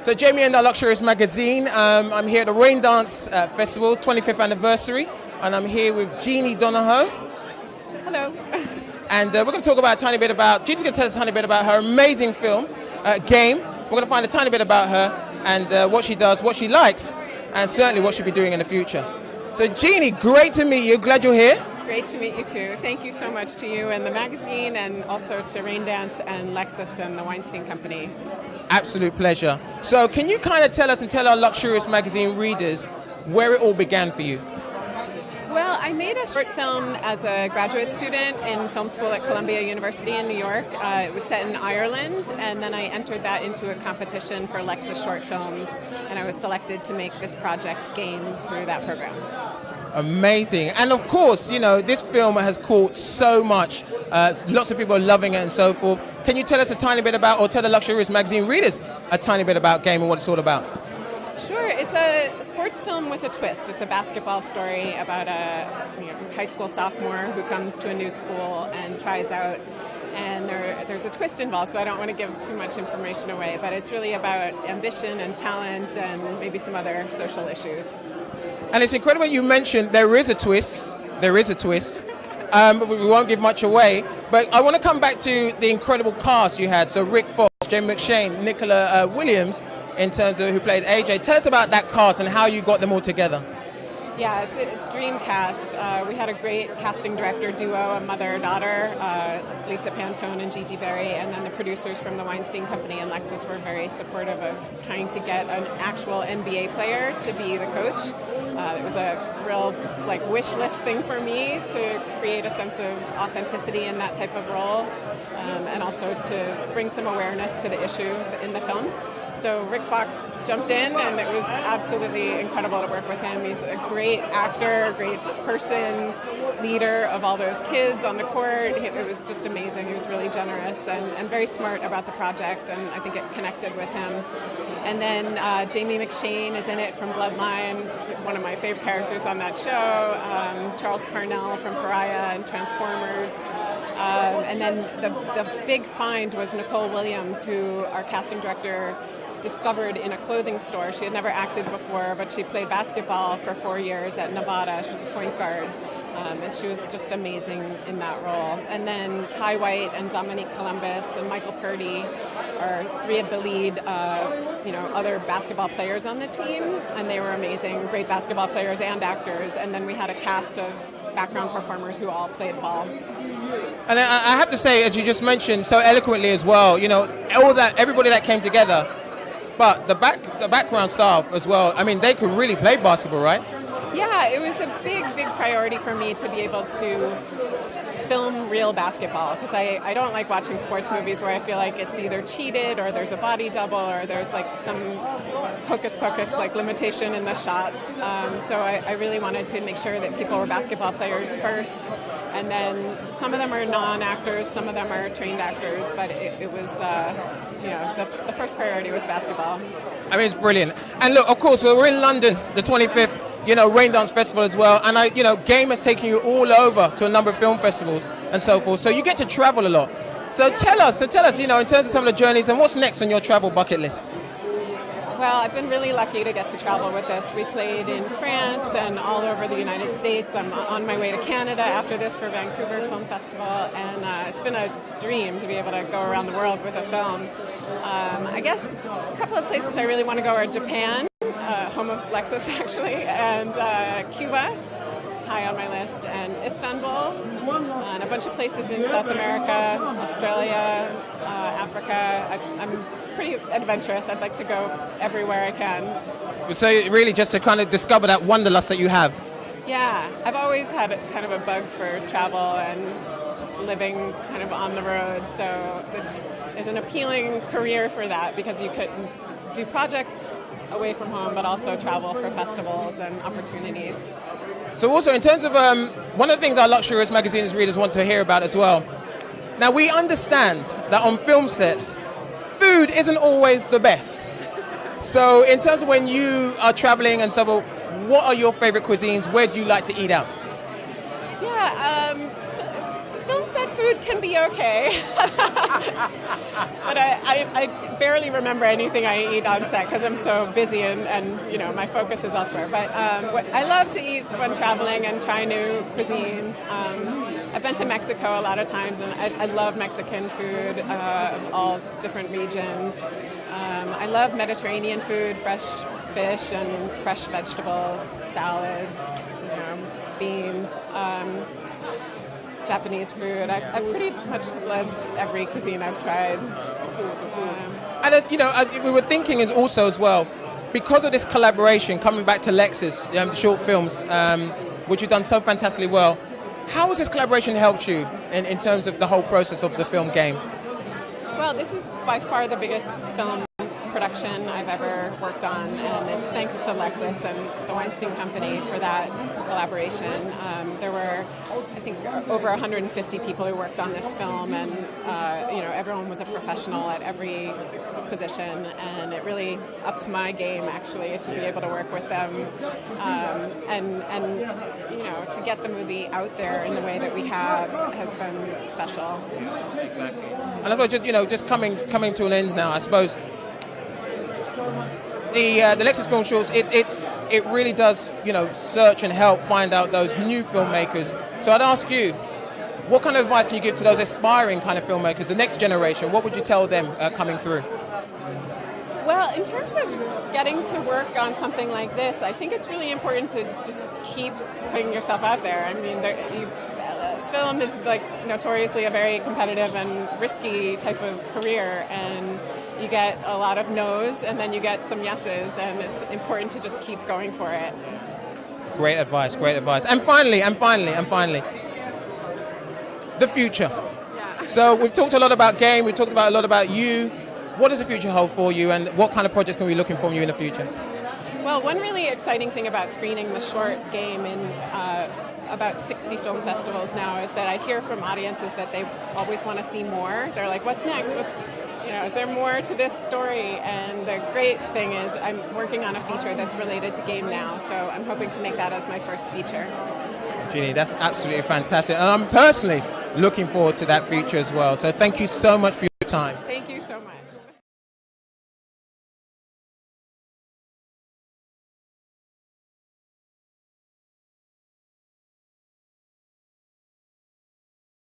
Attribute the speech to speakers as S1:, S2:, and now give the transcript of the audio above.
S1: So Jamie and the Luxurious Magazine, I'm here at the Raindance Festival, 25th anniversary, and I'm here with Jeannie Donohoe.
S2: Hello.
S1: And we're going to talk about a tiny bit about, Jeannie's going to tell us a tiny bit about her amazing film, Game. We're going to find a tiny bit about her and what she does, what she likes, and certainly what she'll be doing in the future. So Jeannie, great to meet you. Glad you're here.
S2: Great to meet you too. Thank you so much to you and the magazine, and also to Raindance and Lexus and the Weinstein Company.
S1: Absolute pleasure. So can you kind of tell us and tell our Luxurious Magazine readers where it all began for you?
S2: Well, I made a short film as a graduate student in film school at Columbia University in New York. It was set in Ireland, and then I entered that into a competition for Lexus Short Films, and I was selected to make this project Game through that program.
S1: Amazing. And of course, you know, this film has caught so much. Lots of people are loving it and so forth. Can you tell us a tiny bit about, or tell the Luxurious Magazine readers a tiny bit about Game and what it's all about?
S2: Sure. It's a sports film with a twist. It's a basketball story about a high school sophomore who comes to a new school and tries out. And there's a twist involved, so I don't want to give too much information away, but it's really about ambition and talent and maybe some other social issues.
S1: And it's incredible you mentioned there is a twist. There is a twist. But we won't give much away. But I want to come back to the incredible cast you had. So Rick Fox, Jamie McShane, Nicola Williams, in terms of who played AJ. Tell us about that cast and how you got them all together.
S2: Yeah, it's a dream cast. We had a great casting director duo, a mother-daughter, Lisa Pantone and Gigi Berry, and then the producers from the Weinstein Company and Lexus were very supportive of trying to get an actual NBA player to be the coach. It was a real wish list thing for me to create a sense of authenticity in that type of role, and also to bring some awareness to the issue in the film. So Rick Fox jumped in, and it was absolutely incredible to work with him. He's a great actor, a great person, leader of all those kids on the court. It was just amazing. He was really generous and very smart about the project, and I think it connected with him. And then Jamie McShane is in it from Bloodline, one of my favorite characters on that show. Charles Parnell from Pariah and Transformers. And then the big find was Nicole Williams, who our casting director discovered in a clothing store. She had never acted before, but she played basketball for 4 years at Nevada. She was a point guard, and she was just amazing in that role. And then Ty White and Dominique Columbus and Michael Purdy are three of the lead, other basketball players on the team, and they were amazing, great basketball players and actors. And then we had a cast of background performers who all played ball.
S1: And I have to say, as you just mentioned so eloquently as well, everybody that came together. But the background staff as well, I mean, they could really play basketball, right?
S2: Yeah, it was a big priority for me to be able to film real basketball, because I don't like watching sports movies where I feel like it's either cheated or there's a body double or there's some hocus pocus limitation in the shots. So I really wanted to make sure that people were basketball players first, and then some of them are non-actors, some of them are trained actors, but it was the first priority was basketball.
S1: I mean, it's brilliant. And look, of course, we're in London, the 25th. Raindance Festival as well, and Game has taken you all over to a number of film festivals and so forth, so you get to travel a lot. So tell us, in terms of some of the journeys, and what's next on your travel bucket list?
S2: Well, I've been really lucky to get to travel with this. We played in France and all over the United States. I'm on my way to Canada after this for Vancouver Film Festival, and it's been a dream to be able to go around the world with a film. I guess a couple of places I really want to go are Japan, home of Lexus actually, and Cuba. It's high on my list, and Istanbul, and a bunch of places in South America, Australia, Africa. I'm pretty adventurous. I'd like to go everywhere I can.
S1: So really just to kind of discover that wanderlust that you have.
S2: Yeah, I've always had kind of a bug for travel and just living kind of on the road, so this is an appealing career for that, because you could do projects away from home but also travel for festivals and opportunities.
S1: So also in terms of one of the things our Luxurious Magazine's readers want to hear about as well. Now we understand that on film sets, food isn't always the best. So in terms of when you are traveling and so forth, what are your favorite cuisines? Where do you like to eat out?
S2: Yeah, film set food can be okay. But I barely remember anything I eat on set because I'm so busy and you know, my focus is elsewhere. But I love to eat when traveling and try new cuisines. I've been to Mexico a lot of times, and I love Mexican food of all different regions. I love Mediterranean food, fresh fish and fresh vegetables, salads, you know, beans. Japanese food. I pretty much love every cuisine I've tried.
S1: And you know, we were thinking is also as well, because of this collaboration, coming back to Lexus Short Films, which you've done so fantastically well. How has this collaboration helped you in terms of the whole process of the film game?
S2: Well, this is by far the biggest film production I've ever worked on, and it's thanks to Lexus and the Weinstein Company for that collaboration. There were, I think, over 150 people who worked on this film, and you know, everyone was a professional at every position, and it really upped my game actually to be able to work with them, and you know, to get the movie out there in the way that we have has been special.
S1: Exactly. And I suppose just coming to an end now, I suppose. The Lexus Film Shorts, it really does, you know, search and help find out those new filmmakers. So I'd ask you, what kind of advice can you give to those aspiring kind of filmmakers, the next generation? What would you tell them coming through?
S2: Well, in terms of getting to work on something like this, I think it's really important to just keep putting yourself out there. I mean, film is like notoriously a very competitive and risky type of career, and you get a lot of no's and then you get some yeses, and it's important to just keep going for it.
S1: Great advice, great advice. And finally, the future.
S2: Yeah.
S1: So we've talked a lot about game, we've talked about a lot about you. What does the future hold for you, and what kind of projects can we be looking for from you in the future?
S2: Well, one really exciting thing about screening the short game in about 60 film festivals now is that I hear from audiences that they always want to see more. They're like, what's next? Is there more to this story? And the great thing is I'm working on a feature that's related to game now, so I'm hoping to make that as my first feature.
S1: Jeannie, that's absolutely fantastic. And I'm personally looking forward to that feature as well. So thank you so much for your time.
S2: Thank you so much.